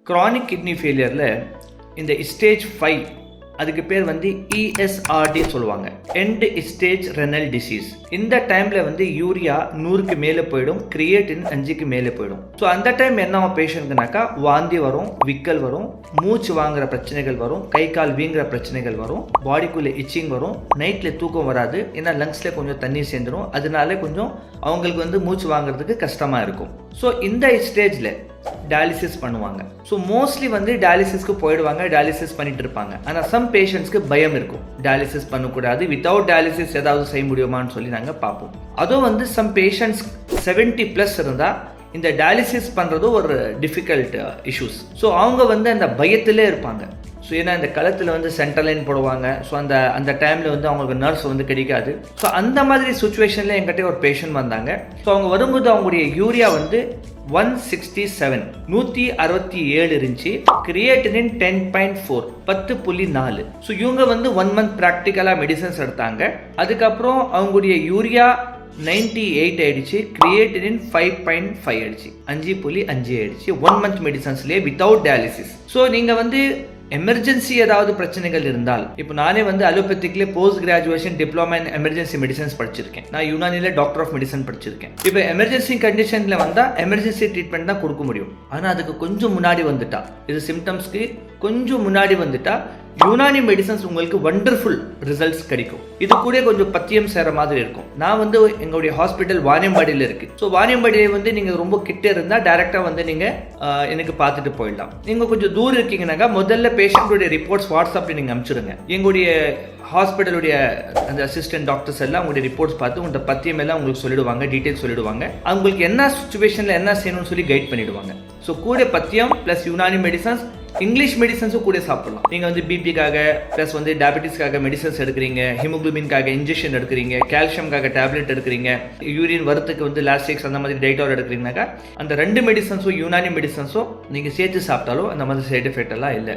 Chronic kidney ஃபெயிலியரில் இந்த stage 5 அதுக்கு பேர் வந்து ESRD சொல்லுவாங்க, எண்ட் ஸ்டேஜ் ரெனல் டிசீஸ். இந்த டைமில் வந்து யூரியா 100க்கு மேலே போயிடும், கிரியேட்டின் 5க்கு மேலே போயிடும். ஸோ அந்த டைம் என்ன பேஷண்ட்னாக்கா வாந்தி வரும், விக்கல் வரும், மூச்சு வாங்குற பிரச்சனைகள் வரும், கை கால் வீங்குற பிரச்சனைகள் வரும், பாடிக்குள்ளே இச்சிங் வரும், நைட்டில் தூக்கம் வராது, ஏன்னா லங்ஸில் கொஞ்சம் தண்ணி சேர்ந்துடும், அதனால கொஞ்சம் அவங்களுக்கு வந்து மூச்சு வாங்குறதுக்கு கஷ்டமாக இருக்கும். ஸோ இந்த ஸ்டேஜில் டயாலிசிஸ் பண்ணுவாங்க. ஸோ மோஸ்ட்லி வந்து டயாலிசிஸ்க்கு போயிடுவாங்க, டயாலிசிஸ் பண்ணிட்டு இருப்பாங்க. ஆனால் சம் பேஷண்ட்ஸ்க்கு பயம் இருக்கும், டயாலிசிஸ் பண்ணக்கூடாது, வித்தவுட் டயாலிசிஸ் ஏதாவது செய்ய முடியுமான்னு சொல்லி நாங்கள் பார்ப்போம். அதுவும் வந்து சம் பேஷண்ட்ஸ் 70+ இருந்தால் இந்த டயாலிசிஸ் பண்ணுறது ஒரு டிஃபிகல்ட் இஷ்யூஸ். ஸோ அவங்க வந்து அந்த பயத்திலே இருப்பாங்க. ஸோ ஏன்னா இந்த களத்தில் வந்து சென்ட்ரல் லைன் போடுவாங்க. ஸோ அந்த டைமில் வந்து அவங்களுக்கு நர்ஸ் வந்து கிடைக்காது. ஸோ அந்த மாதிரி சுச்சுவேஷனில் என்கிட்ட ஒரு பேஷண்ட் வந்தாங்க. ஸோ அவங்க வரும்போது அவங்களுடைய யூரியா வந்து 167 167 இருந்துச்சு, கிரியேட்டினின் 10.4 10.4. ஸோ இவங்க வந்து 1 மந்த் ப்ராக்டிக்கலாக மெடிசன்ஸ் எடுத்தாங்க. அதுக்கப்புறம் அவங்களுடைய யூரியா 98 ஆயிடுச்சு, கிரியேட்டினின் 5.5 ஆயிடுச்சு, 5.5 ஆயிடுச்சு 1 மந்த் மெடிசன்ஸ்லேயே வித்தவுட் டயாலிசிஸ். ஸோ நீங்கள் வந்து எமர்ஜென்சி ஏதாவது பிரச்சனைகள் இருந்தால், இப்போ நானே வந்து அலோபதிக்லேயே post graduation diploma in emergency medicines படிச்சிருக்கேன். நான் யுனானியில் டாக்டர் ஆஃப் மெடிசன் படிச்சிருக்கேன். இப்போ எமர்ஜென்சி கண்டிஷனில் வந்தால் எமர்ஜென்சி ட்ரீட்மெண்ட் தான் கொடுக்க முடியும். ஆனால் அதுக்கு கொஞ்சம் முன்னாடி வந்துட்டா, இது சிம்டம்ஸ்க்கு கொஞ்சம் முன்னாடி வந்துட்டா யுனானி மெடிசன்ஸ் உங்களுக்கு வண்டர்ஃபுல் ரிசல்ட்ஸ் கிடைக்கும். இது கூட கொஞ்சம் பத்தியம் சேர மாதிரி இருக்கும். நான் வந்து எங்களுடைய ஹாஸ்பிட்டல் வாணியம்பாடியில் இருக்குது. ஸோ வாணியம்பாடியில் வந்து நீங்கள் ரொம்ப கிட்ட இருந்தால் டைரெக்டாக வந்து நீங்கள் எனக்கு பார்த்துட்டு போயிடலாம். நீங்கள் கொஞ்சம் தூரம் இருக்கீங்கன்னாக்கா முதல்ல பேஷண்ட்டுடைய ரிப்போர்ட்ஸ் வாட்ஸ்அப்பில் நீங்கள் அனுப்பிச்சிடுங்க. எங்களுடைய ஹாஸ்பிட்டலுடைய அந்த அசிஸ்டன்ட் டாக்டர்ஸ் எல்லாம் உங்களுடைய ரிப்போர்ட்ஸ் பார்த்து உங்களோட பத்தியம் எல்லாம் உங்களுக்கு சொல்லிடுவாங்க, டீட்டெயில்ஸ் சொல்லிடுவாங்க. அவங்களுக்கு என்ன சுச்சுவேஷனில் என்ன செய்யணும்னு சொல்லி கைட் பண்ணிடுவாங்க. ஸோ கூட பத்தியம் ப்ளஸ் யுனானி மெடிசன்ஸ், இங்கிலீஷ் மெடிசன்ஸும் கூட சாப்பிடலாம். நீங்கள் வந்து பிபிக்காக ப்ளஸ் வந்து டயபெட்டிஸ்க்காக மெடிசன்ஸ் எடுக்கிறீங்க, ஹீமோகுளோபின்காக இன்ஜெக்ஷன் எடுக்கிறீங்க, கால்சியம்காக டேப்லெட் எடுக்கிறீங்க, யூரின் வரத்துக்கு வந்து லாஸ்டிக்ஸ் அந்த மாதிரி டைட்டார் எடுக்கிறீங்கனாக்கா அந்த 2 மெடிசன்ஸும் யுனானி மெடிசன்ஸும் நீங்கள் சேர்த்து சாப்பிட்டாலும் அந்த மாதிரி சைடு எஃபெக்ட் எல்லாம் இல்லை.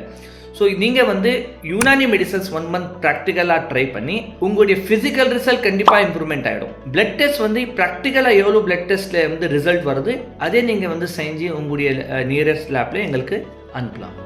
ஸோ நீங்கள் வந்து யுனானி மெடிசன்ஸ் 1 மந்த் ப்ராக்டிக்கலாக ட்ரை பண்ணி உங்களுடைய ஃபிசிக்கல் ரிசல்ட் கண்டிப்பாக இம்ப்ரூவ்மெண்ட் ஆகிடும். பிளட் டெஸ்ட் வந்து ப்ராக்டிக்கலாக எவ்வளோ பிளட் டெஸ்ட்டில் வந்து ரிசல்ட் வருது அதே நீங்கள் வந்து செஞ்சு உங்களுடைய நியரஸ்ட் லேப்பில் எங்களுக்கு அனுப்பலாம்.